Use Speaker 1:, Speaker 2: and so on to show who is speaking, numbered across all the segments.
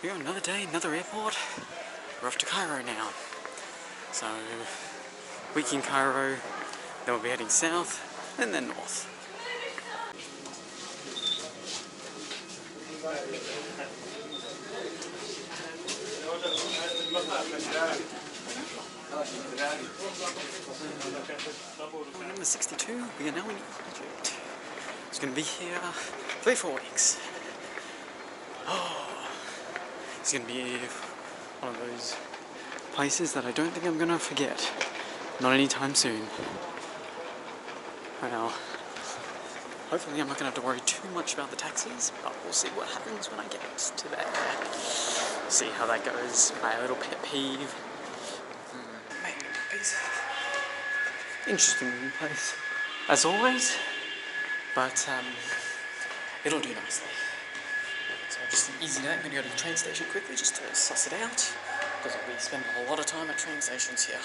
Speaker 1: We got another day, another airport. We're off to Cairo now. So, week in Cairo, then we'll be heading south, and then north. Number 62, we are now in Egypt. It's going to be here 3-4 weeks. Oh, it's going to be one of those places that I don't think I'm going to forget. Not anytime soon. Well, hopefully I'm not going to have to worry too much about the taxis, but we'll see what happens when I get to there. See how that goes. My little pet peeve. Interesting place, as always, but it'll do nicely. So just an easy day. I'm going to go to the train station quickly just to suss it out, because I'll be spending a lot of time at train stations here.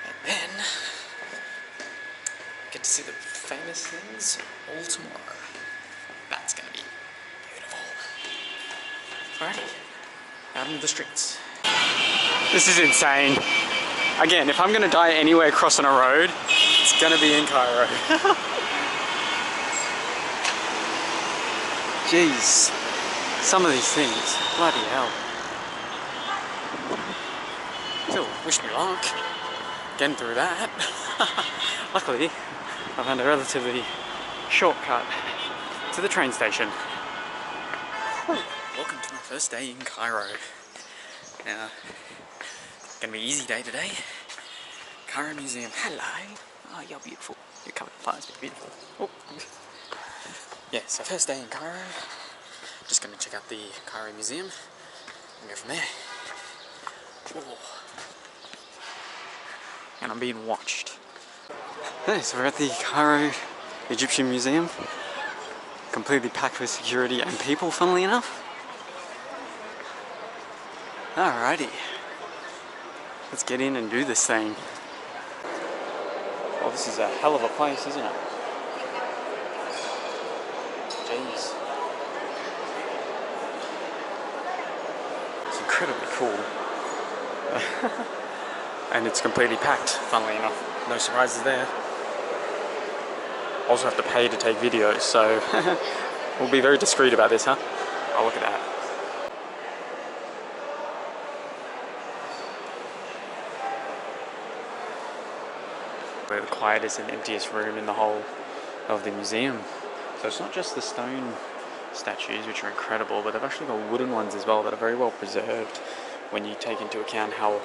Speaker 1: And then get to see the famous things all tomorrow. That's going to be beautiful. Alrighty, out into the streets. This is insane. Again, if I'm going to die anywhere crossing a road, it's going to be in Cairo. Jeez, some of these things, bloody hell. Still, wish me luck getting through that. Luckily, I found a relatively shortcut to the train station. Welcome to my first day in Cairo. Now, gonna be an easy day today. Cairo Museum. Hello. Oh, you're beautiful. You're covered in flies, but you're beautiful. Oh. Yeah, so first day in Cairo. Just gonna check out the Cairo Museum and go from there. Oh. And I'm being watched. Okay, so we're at the Cairo Egyptian Museum. Completely packed with security and people, funnily enough. Alrighty. Let's get in and do this thing. Oh, this is a hell of a place, isn't it? Jeez. It's incredibly cool. And it's completely packed, funnily enough. No surprises there. Also have to pay to take videos, so we'll be very discreet about this, huh? Oh, look at that. We're the quietest and emptiest room in the whole of the museum. So it's not just the stone statues, which are incredible, but they've actually got wooden ones as well that are very well preserved when you take into account how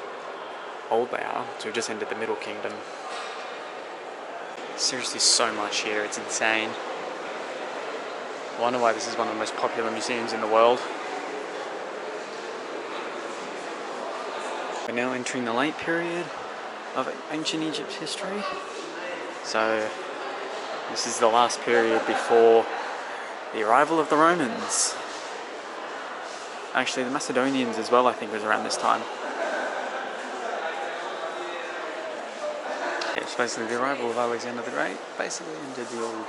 Speaker 1: old they are. So we've just entered the Middle Kingdom. Seriously, so much here, it's insane. I wonder why this is one of the most popular museums in the world. We're now entering the late period of ancient Egypt's history. So this is the last period before the arrival of the Romans. Actually, the Macedonians as well, I think, was around this time. It's basically the arrival of Alexander the Great, basically ended the old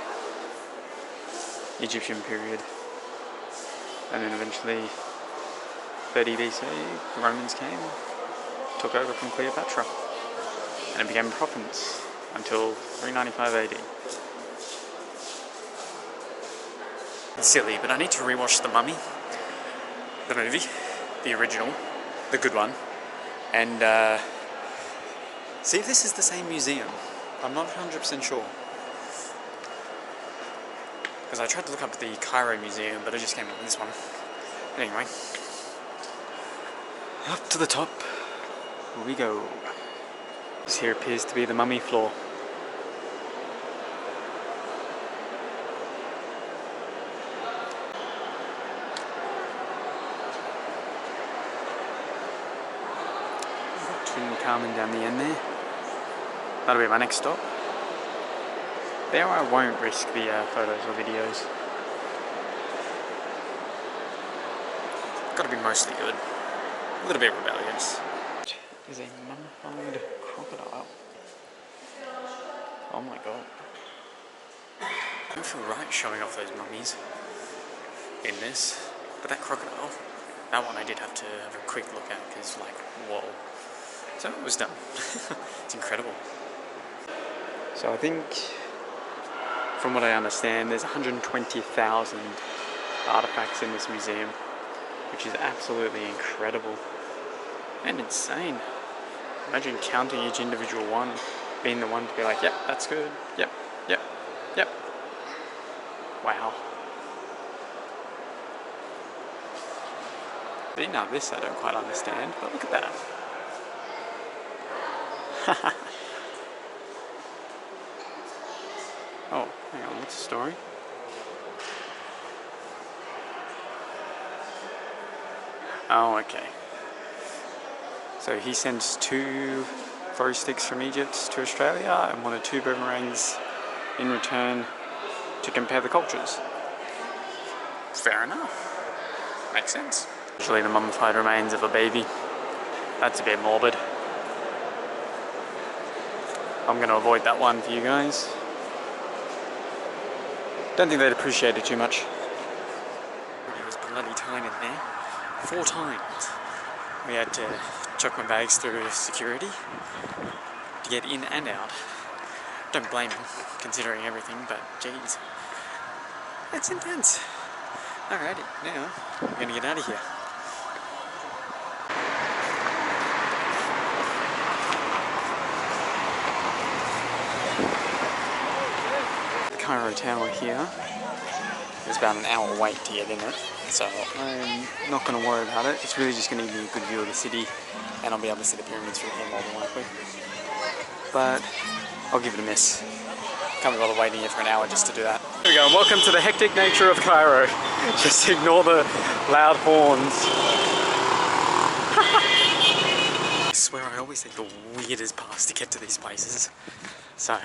Speaker 1: Egyptian period. And then eventually, 30 BC, the Romans came, took over from Cleopatra. And it became a province until 395 AD. It's silly, but I need to rewatch The Mummy, the movie, the original, the good one, and see if this is the same museum. I'm not 100% sure. Because I tried to look up the Cairo Museum, but I just came up with this one. But anyway, up to the top we go. This here appears to be the mummy floor. Tutankhamun down the end there. That'll be my next stop. There I won't risk the photos or videos. Gotta be mostly good. A little bit rebellious. Is a mummified crocodile. Oh my god. I don't feel right showing off those mummies in this. But that crocodile, that one I did have to have a quick look at because, like, whoa. So it was done. It's incredible. So I think, from what I understand, there's 120,000 artifacts in this museum, which is absolutely incredible and insane. Imagine counting each individual one, being the one to be like, yep, that's good, yep, yep, yep. Wow. But now this I don't quite understand, but look at that. Oh, hang on, what's the story? Oh, okay. So he sends 2 throw sticks from Egypt to Australia and wanted 2 boomerangs in return to compare the cultures. Fair enough. Makes sense. Usually the mummified remains of a baby. That's a bit morbid. I'm going to avoid that one for you guys. Don't think they'd appreciate it too much. It was bloody tight in there. 4 times. We had to chuck my bags through security to get in and out. Don't blame him, considering everything, but geez. It's intense. Alrighty, now we're gonna get out of here. The Cairo Tower here. There's about an hour wait to get in it, so I'm not going to worry about it. It's really just going to give me a good view of the city, and I'll be able to see the pyramids from here more than likely. But I'll give it a miss. Can't be bothered waiting here for an hour just to do that. Here we go, welcome to the hectic nature of Cairo. Just ignore the loud horns. I swear I always take the weirdest paths to get to these places. So,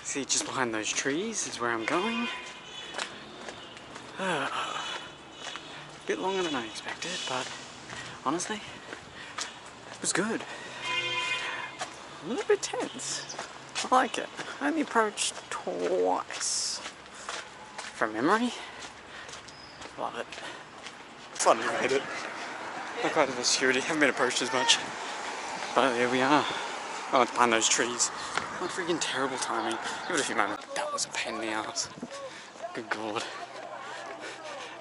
Speaker 1: see, just behind those trees is where I'm going. A bit longer than I expected, but honestly, it was good. A little bit tense. I like it. I only approached twice. From memory, love it. Fun to hit it. Not quite at the security, haven't been approached as much. But there we are. Oh, it's behind those trees. What freaking terrible timing. Give it a few moments. That was a pain in the ass. Good God.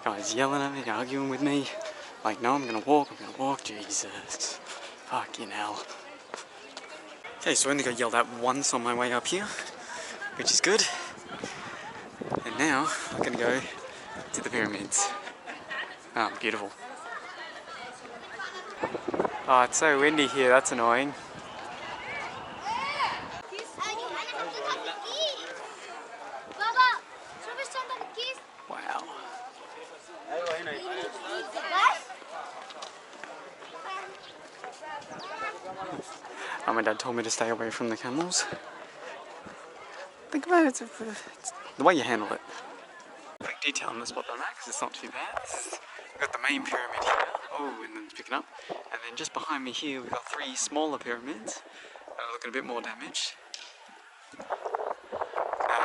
Speaker 1: Guys yelling at me, arguing with me. Like, no, I'm gonna walk, Jesus. Fucking hell. Okay, so I only got yelled at once on my way up here, which is good. And now, I'm gonna go to the pyramids. Oh, beautiful. Oh, it's so windy here, that's annoying. Wow. Oh, my dad told me to stay away from the camels. Think about it, it's the way you handle it. Quick detail on the spot on that, because it's not too bad. We've got the main pyramid here. Oh, and then it's picking up. And then just behind me here, we've got 3 smaller pyramids that are looking a bit more damaged. Now,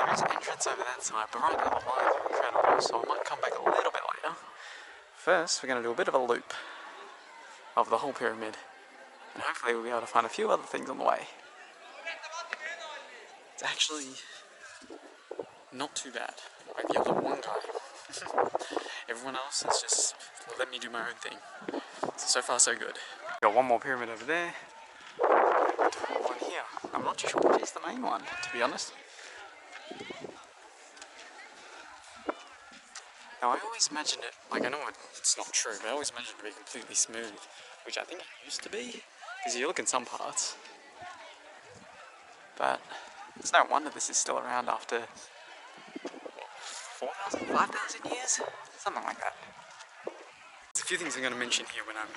Speaker 1: there is an entrance over that side, but right now the lines are incredible, so I might come back a little bit later. First, we're going to do a bit of a loop of the whole pyramid. And hopefully we'll be able to find a few other things on the way. It's actually not too bad. I might be able to one guy. Everyone else has just let me do my own thing. So far so good. Got one more pyramid over there. One here. I'm not too sure which is the main one, to be honest. Now I always imagined it, like I know it's not true, but I always imagined it to be completely smooth, which I think it used to be, because you look in some parts. But it's no wonder this is still around after 4,000, 5,000 years? Something like that. There's a few things I'm going to mention here when I'm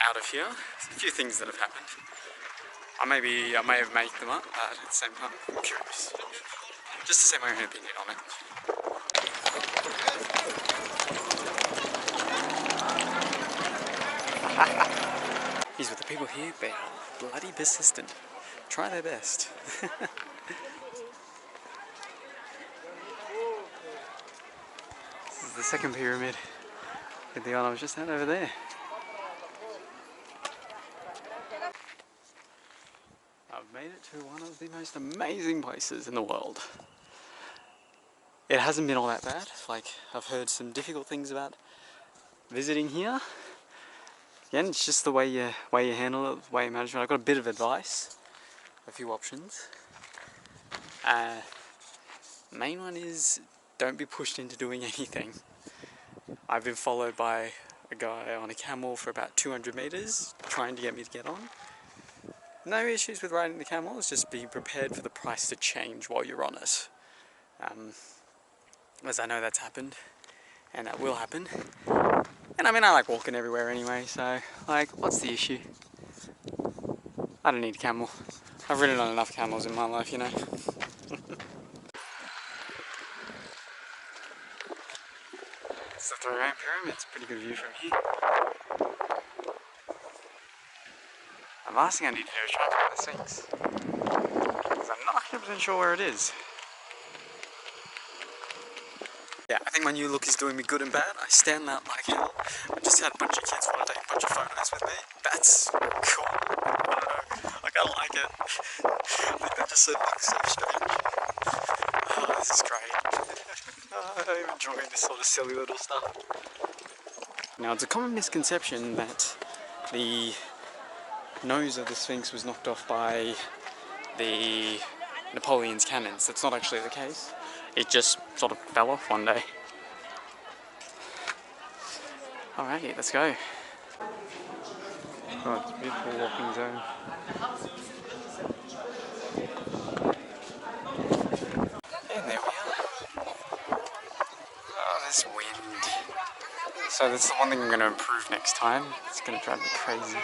Speaker 1: out of here. There's a few things that have happened. I may have made them up, but at the same time, I'm curious. Just to say my own opinion on it. These were the people here, they are bloody persistent. Try their best. This is the second pyramid with the one I was just at over there. I've made it to one of the most amazing places in the world. It hasn't been all that bad. Like, I've heard some difficult things about visiting here. Again, it's just the way you handle it, the way you manage it. I've got a bit of advice, a few options. Main one is don't be pushed into doing anything. I've been followed by a guy on a camel for about 200 meters trying to get me to get on. No issues with riding the camel, it's just be prepared for the price to change while you're on it. As I know that's happened, and that will happen. And I mean, I like walking everywhere anyway, so like, what's the issue? I don't need a camel. I've ridden on enough camels in my life, you know. It's the Three Grand Pyramids, pretty good view from here. The last thing I need to do is try and find the Sphinx, because I'm not 100% sure where it is. Yeah, I think my new look is doing me good and bad. I stand out like hell. I just had a bunch of kids want to take a bunch of photos with me. That's cool. I don't know. Like, I like it. I think that just looks so strange. Oh, this is great. I'm enjoying this sort of silly little stuff. Now, it's a common misconception that the nose of the Sphinx was knocked off by the Napoleon's cannons. That's not actually the case. It just sort of fell off one day. Alrighty, let's go. Oh, it's a beautiful walking zone. And there we are. Oh, this wind. So that's the one thing I'm going to improve next time. It's going to drive me crazy.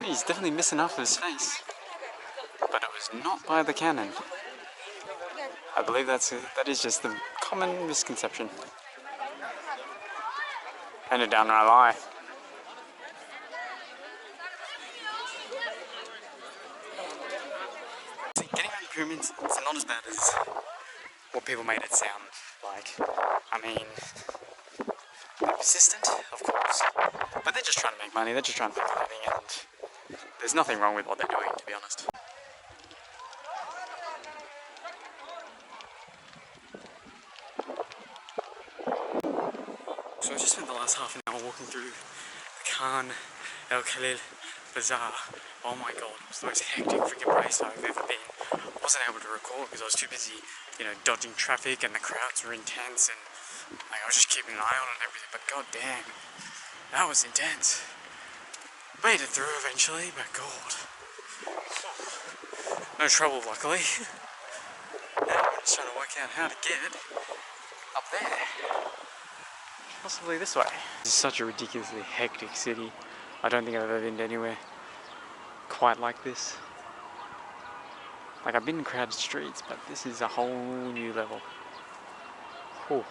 Speaker 1: He's definitely missing half of his face. But it was not by the cannon. I believe that is just the common misconception. And a downright lie. See, getting around the pyramids, it's not as bad as what people made it sound like. I mean, they're persistent, of course, but they're just trying to make money, they're just trying to make a living, and there's nothing wrong with what they're doing, to be honest. So I just spent the last half an hour walking through the Khan El Khalil Bazaar. Oh my god, it was the most hectic freaking place I've ever been. I wasn't able to record because I was too busy, you know, dodging traffic, and the crowds were intense, and like, I was just keeping an eye on it and everything, but god damn, that was intense. Made it through eventually, but god. No trouble, luckily. Now I'm just trying to work out how to get up there. Possibly this way. This is such a ridiculously hectic city. I don't think I've ever been to anywhere quite like this. Like, I've been in crowded streets, but this is a whole new level. Whew.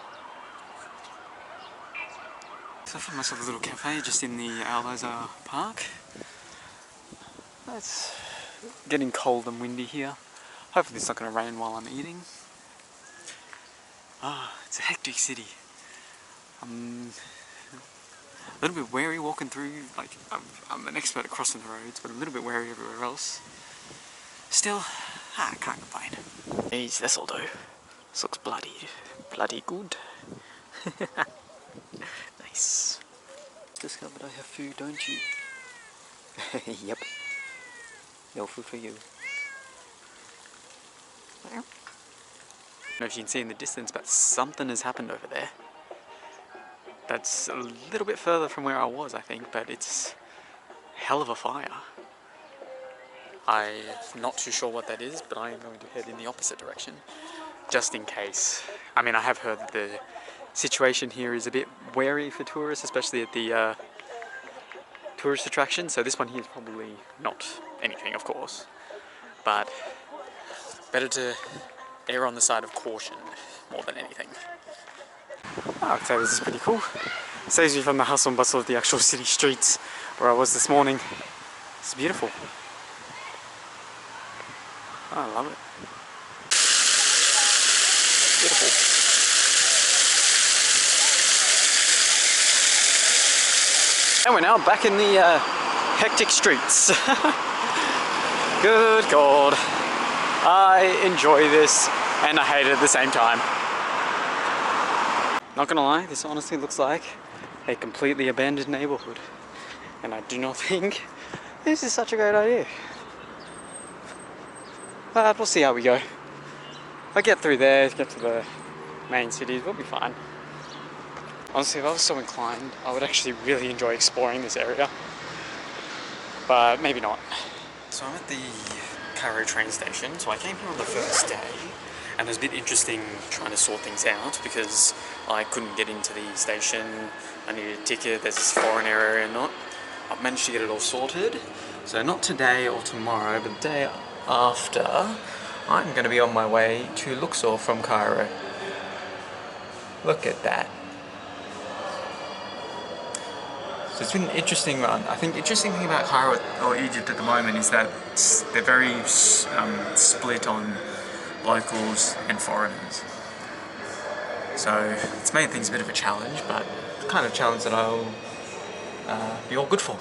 Speaker 1: So I found myself a little cafe just in the Al-Azhar Park. It's getting cold and windy here. Hopefully it's not going to rain while I'm eating. It's a hectic city. I'm a little bit wary walking through, like, I'm an expert at crossing the roads, but a little bit wary everywhere else. Still, I can't complain. Jeez, this'll do. This looks bloody good. Nice. Discovered I have food, don't you? Yep. No food for you. I don't know if you can see in the distance, but something has happened over there. That's a little bit further from where I was, I think, but it's a hell of a fire. I'm not too sure what that is, but I am going to head in the opposite direction, just in case. I mean, I have heard that the situation here is a bit wary for tourists, especially at the tourist attraction, so this one here is probably not anything, of course. But better to err on the side of caution more than anything. I would say this is pretty cool. Saves me from the hustle and bustle of the actual city streets where I was this morning. It's beautiful. I love it. Beautiful. And we're now back in the hectic streets. Good God. I enjoy this and I hate it at the same time. Not gonna lie, this honestly looks like a completely abandoned neighborhood. And I do not think this is such a great idea. But we'll see how we go. If I get through there, get to the main cities, we'll be fine. Honestly, if I was so inclined, I would actually really enjoy exploring this area. But maybe not. So I'm at the Cairo train station. So I came here on the first day. And it was a bit interesting trying to sort things out because I couldn't get into the station. I needed a ticket, there's this foreign area or not. I've managed to get it all sorted. So not today or tomorrow, but the day after, I'm going to be on my way to Luxor from Cairo. Look at that. So it's been an interesting run. I think the interesting thing about Cairo or Egypt at the moment is that they're very split on locals and foreigners. So it's made things a bit of a challenge, but the kind of challenge that I'll be all good for.